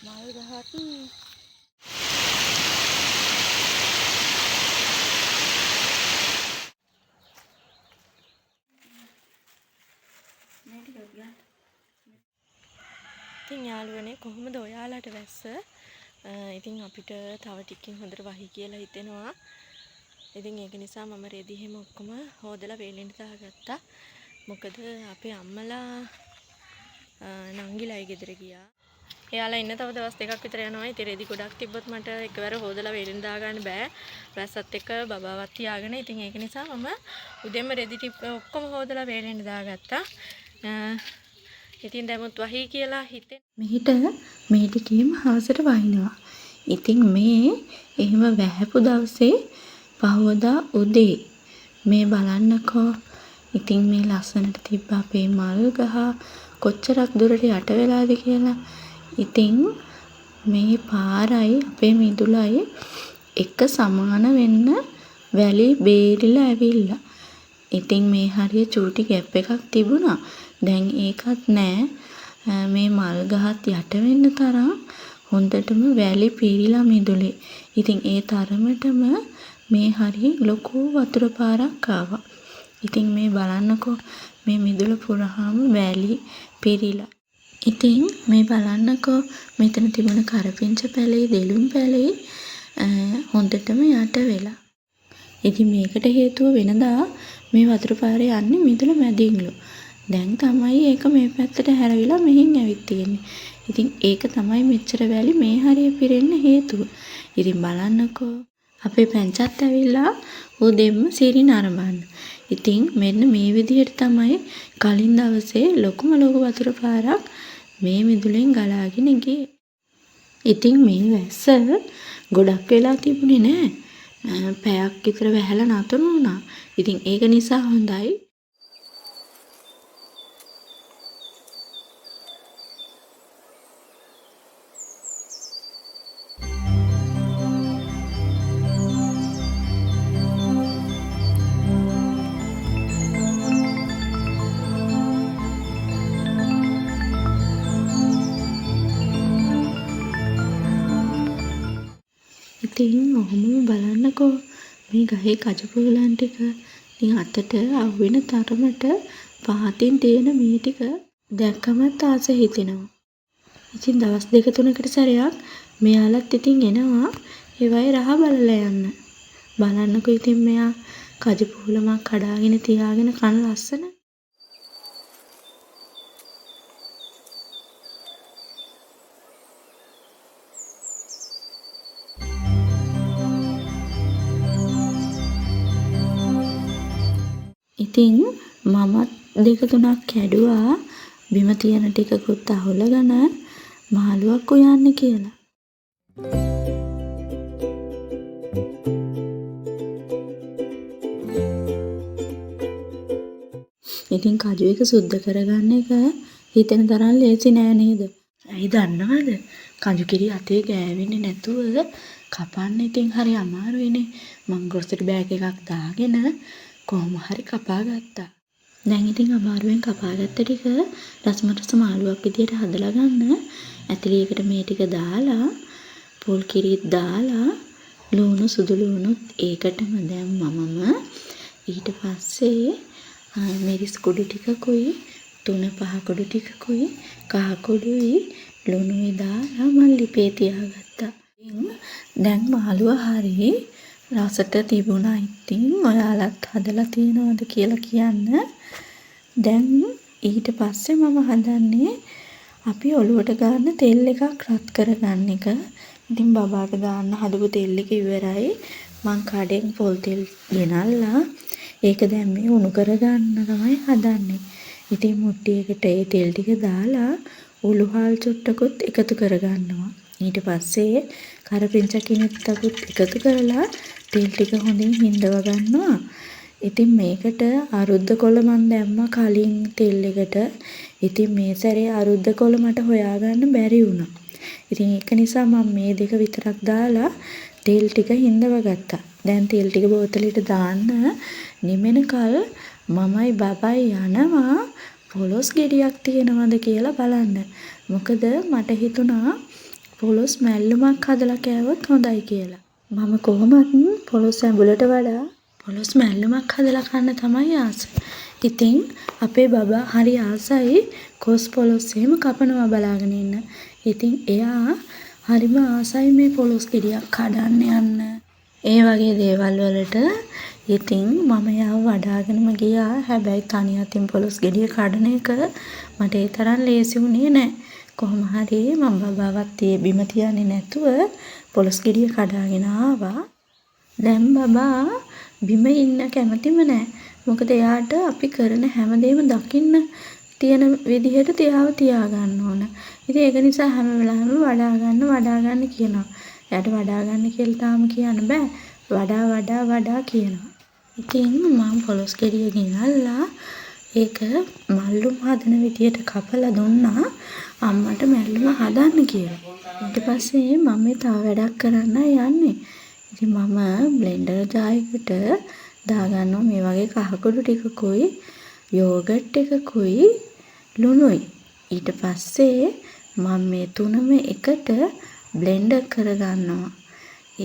මල් ගහත් මේ ටිකක් ගන්න. ඉතින් යාළුවනේ කොහොමද ඔයාලට වැස්ස? ඉතින් අපිට තව ටිකකින් හොඳට වහි කියලා හිතෙනවා. ඉතින් ඒක නිසා මම රෙදි හැම ඔක්කොම හොදලා වේලෙන්න දාගත්තා. මොකද අපේ අම්මලා නංගිලායි ගෙදර ගියා. එයාලා ඉන්න තව දවස් දෙකක් විතර යනවා. ඉතින් රෙදි ගොඩක් තිබ්බොත් මට එකවර හොදලා වේලෙන්න දාගන්න බෑ. වැස්සත් එක්ක බබාවත් තියාගෙන. ඉතින් ඒක නිසා මම උදේම රෙදි ටික ඔක්කොම හොදලා වේලෙන්න දාගත්තා. ඉතින් දැමුත් වහී කියලා හිතෙන් මෙහිට මේ ටිකේම හවසට වහිනවා. ඉතින් මේ එහෙම වැහැපු දවසේ පහවදා උදේ මේ බලන්නකෝ. ඉතින් මේ ලස්සනට තිබ්බ අපේ මල් ගහ කොච්චරක් දුරට යට වෙලාද කියලා. ඉතින් මේ පාරයි අපේ මිදුලයි එක සමාන වෙන්න වැලි බේරිලා ඇවිල්ලා. ඉතින් මේ හරිය චූටි ගැප් එකක් තිබුණා. දැන් ඒකත් නෑ. මේ මල් ගහත් යට වෙන්න තරම් හොඳටම වැලි පිරීලා මිදුලේ. ඉතින් ඒ තරමටම මේ හරිය ලොකු වතුර පාරක් ආවා. ඉතින් මේ බලන්නකෝ මේ මිදුල පුරාම වැලි පිරීලා. ඉතින් මේ බලන්නකෝ මෙතන තිබුණ කරපිංච පැලේ දෙළුම් පැලේ හොඳටම යට වෙලා. ඉතින් මේකට හේතුව වෙනදා මේ වතුර පාරේ යන්නේ මිදුල මැදින්ලු. දැන් තමයි ඒක මේ පැත්තට හැරවිලා මෙහින් ඇවිත් තියෙන්නේ. ඉතින් ඒක තමයි මෙච්චර වැලි මේ හරිය පිරෙන්න හේතුව. ඉතින් බලන්නකෝ අපේ පැංචත් ඇවිල්ලා උදෙන්ම සිරි නරඹන්න. ඉතින් මෙන්න මේ විදිහට තමයි කලින් දවසේ ලොකුම ලොකු වතුර පාරක් මේ මිදුලෙන් ගලාගෙන ගියේ. ඉතින් මේ වැස්ස ගොඩක් වෙලා තිබුණේ නෑ. පැයක් විතර වැහැලා නතර වුණා. ඉතින් ඒක නිසා හොඳයි. ඉතින් ඔහොම බලන්නකෝ මේ ගහේ කජපුලන් ටික ඉතින් අතට අහුවෙන තරමට පහතින් තියෙන මේ ටික දැක්කමත් ආස හිතෙනවා. ඉතින් දවස් දෙක තුනකට සැරයක් මෙයාලත් ඉතින් එනවා ඒවයි රහ බලලා යන්න. බලන්නකෝ ඉතින් මෙයා කජපුලමක් කඩාගෙන තියාගෙන කන ලස්සන. ඉතින් මමත් දෙක තුනක් කැඩුවා බිම තියෙන ටිකකුත් අහුලගෙන මාළුවක් උයන්න කියලා. ඉතින් කජු එක සුද්ධ කරගන්න එක හිතෙන තරම් ලේසි නෑ නේද? ඇයි දන්නවද? කජු කිරි අතේ ගෑවෙන්නේ නැතුව කපන්න ඉතින් හරි අමාරුයිනේ. මං ග්‍රොසරි බෑග් එකක් දාගෙන කොහොම හරි කපා ගත්තා. දැන් ඉතින් අමාරුවෙන් කපාගත්ත ටික රසමරස මාළුවක් විදියට හදලා ගන්න ඇතිලියකට මේ ටික දාලා පොල් කිරිත් දාලා ලුණු සුදු ලුණුත් ඒකටම දැම්මමම ඊට පස්සේ මිරිස් කුඩු ටිකකුයි තුන පහ කුඩු ටිකකුයි කහ කුඩුයි ලුණුයි දාලා මම ලිපේ තියාගත්තා. දැන් මාළුව හරි රසට තිබුණා. ඉතින් ඔයාලත් හදලා තියෙනවද කියලා කියන්න. දැන් ඊට පස්සේ මම හදන්නේ අපි ඔලුවට ගන්න තෙල් එකක් රත් කරගන්න එක. ඉතින් බබාට දාන්න හදපු තෙල් එක ඉවරයි. මං කඩෙන් පොල් තෙල් ගෙනල්ලා ඒක දැන් මේ උණු කරගන්න තමයි හදන්නේ. ඉතින් මුට්ටියකට ඒ තෙල් ටික දාලා උළුහාල් චුට්ටකුත් එකතු කරගන්නවා. ඊට පස්සේ කරපිංචා කිනිත්තකුත් එකතු කරලා තෙල් ටික හොඳින් හිඳව ගන්නවා. ඉතින් මේකට අරුද්ද කොළ මන් දැම්මා කලින් තෙල් එකට. ඉතින් මේ සැරේ අරුද්ද කොළ මට හොයාගන්න බැරි වුණා. ඉතින් ඒක නිසා මම මේ දෙක විතරක් දාලා තෙල් ටික හිඳව ගත්තා. දැන් තෙල් ටික බෝතලෙට දාන්න නිමෙනකල් මමයි බබයි යනවා පොලොස් ගෙඩියක් තියනවද කියලා බලන්න. මොකද මට හිතුණා පොලොස් මැල්ලුමක් හදලා කෑවොත් හොඳයි කියලා. මම කොහොමත් පොලොස් ඇඹුලට වඩා පොලොස් මැල්ලුමක් හදලා කන්න තමයි ආස. ඉතින් අපේ බබා හරි ආසයි කොස් පොලොස් එහෙම කපනවා බලාගෙන ඉන්න. ඉතින් එයා හරිම ආසයි මේ පොලොස් ගෙඩියක් කඩන්න යන්න. ඒ වගේ දේවල් වලට ඉතින් මම එයාව වඩාගෙනම ගියා. හැබැයි තනි අතින් පොලොස් ගෙඩිය කඩන එක මට ඒ තරම් ලේසි වුණේ නැහැ. කොහොම හරි මම බබාවත් බිම තියන්නේ නැතුව පොලොස් ගෙඩිය කඩාගෙන ආවා. දැන් බබා බිම ඉන්න කැමතිම නැහැ. මොකද එයාට අපි කරන හැමදේම දකින්න තියෙන විදිහට තියාව තියාගන්න ඕන. ඉතින් ඒක නිසා හැම වෙලාවෙම වඩා ගන්න කියනවා. එයාට වඩා ගන්න කියලා තාම කියන්න බෑ. වඩා කියනවා. ඉතින් මම පොලොස් ගෙඩිය ගෙනල්ලා ඒක මල්ලුම් හදන විදියට කපලා දුන්නා අම්මට මැල්ලුම හදන්න කියලා. ඊට පස්සේ මම තව වැඩක් කරන්න යන්නේ. ඉතින් මම බ්ලෙන්ඩර් ජායකට දාගන්නවා මේ වගේ කහකුඩු ටිකකුයි යෝගට් එකකුයි ලුණුයි. ඊට පස්සේ මම මේ තුනම එකට බ්ලෙන්ඩ් කරගන්නවා.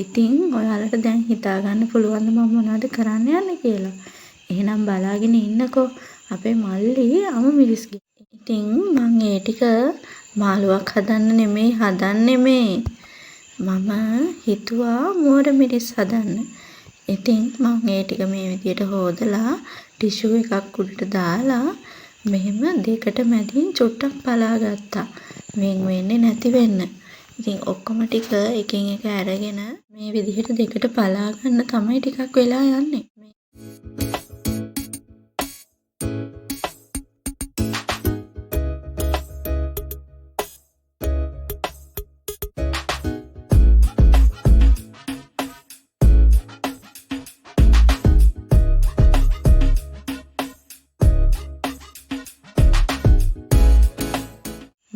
ඉතින් ඔයාලට දැන් හිතා ගන්න පුළුවන්ද මම මොනවද කරන්න යන්නේ කියලා. එහෙනම් බලාගෙන ඉන්නකෝ අපේ මල්ලි මිරිස් ගේ. ඉතින් මම ඒ ටික මාළුවක් හදන්න නෙමෙයි මම හිතුවා මෝර මිරිස් හදන්න. ඉතින් මම ඒ ටික මේ විදියට හොදලා ටිෂු එකක් උඩට දාලා මෙහෙම දෙකට මැදින් චුට්ටක් පලා ගත්තා. වෙන්නේ නැති වෙන්න. ඉතින් ඔක්කොම ටික එකින් එක අරගෙන මේ විදිහට දෙකට පලා ගන්න තමයි ටිකක් වෙලා යන්නේ.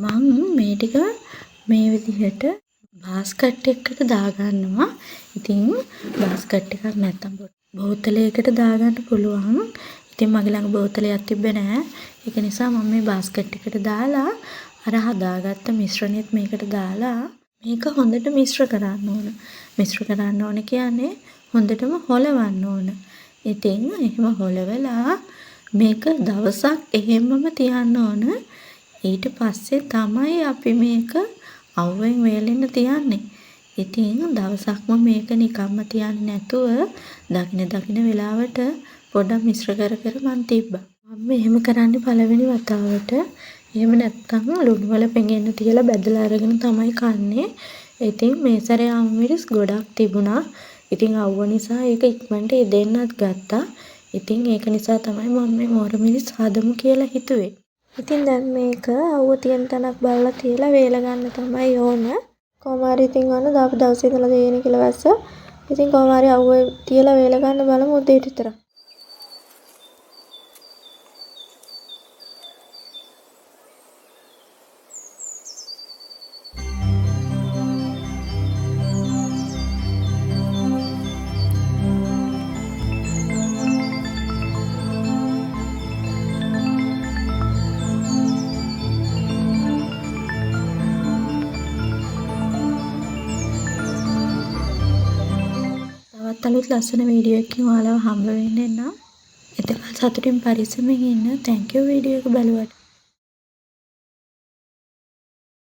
මම මේ ටික මේ විදිහට බාස්කට් එකකට දාගන්නවා. ඉතින් බාස්කට් එකක් නැත්තම් බෝතලයකට දාගන්න පුළුවන්. ඉතින් මගේ ළඟ බෝතලයක් තිබ්බේ නැහැ. ඒක නිසා මම මේ බාස්කට් එකට දාලා අර හදාගත්ත මිශ්‍රණයත් මේකට දාලා මේක හොඳට මිශ්‍ර කරන්න ඕන. මිශ්‍ර කරන්න ඕන කියන්නේ හොඳටම හොලවන්න ඕන. ඉතින් එහෙම හොලවලා මේක දවසක් එහෙමම තියන්න ඕන. ඊට පස්සේ තමයි අපි මේක අවුවෙන් වේලෙන්න තියන්නේ. ඉතින් දවසක්ම මේක නිකම්ම තියන්නේ නැතුව දකින වෙලාවට පොඩ්ඩක් මිශ්‍ර කර මන් තිබ්බා. මම එහෙම කරන්නේ පළවෙනි වතාවට. එහෙම නැත්තම් ලුණු වල පෙඟෙන්න තියලා බැදලා අරගෙන තමයි කන්නේ. ඉතින් මේ සැරේ මිරිස් ගොඩක් තිබුණා. ඉතින් අවුව නිසා ඒක ඉක්මනට දෙන්නත් ගත්තා. ඉතින් ඒක නිසා තමයි මම මේ මෝර මිරිස් හදමු කියලා හිතුවේ. ඉතින් දැන් මේක අවුව තියෙන තැනක් බලලා තියලා වේල ගන්න තමයි ඕන. කොහොම හරි ඉතින් අන්න දාපු දවසේ ඉඳලා දෙන්නේ කියලා වැස්ස. ඉතින් කොහොම හරි අවුව තියලා වේල ගන්න බලමු උදේට විතර. අලුත් ලස්සන වීඩියෝ එකකින් ඔයාලව හම්බ වෙන්න නම් එතකල් සතුටින් පරිස්සමෙන් ඉන්න. thank you වීඩියෝ එක බලුවට.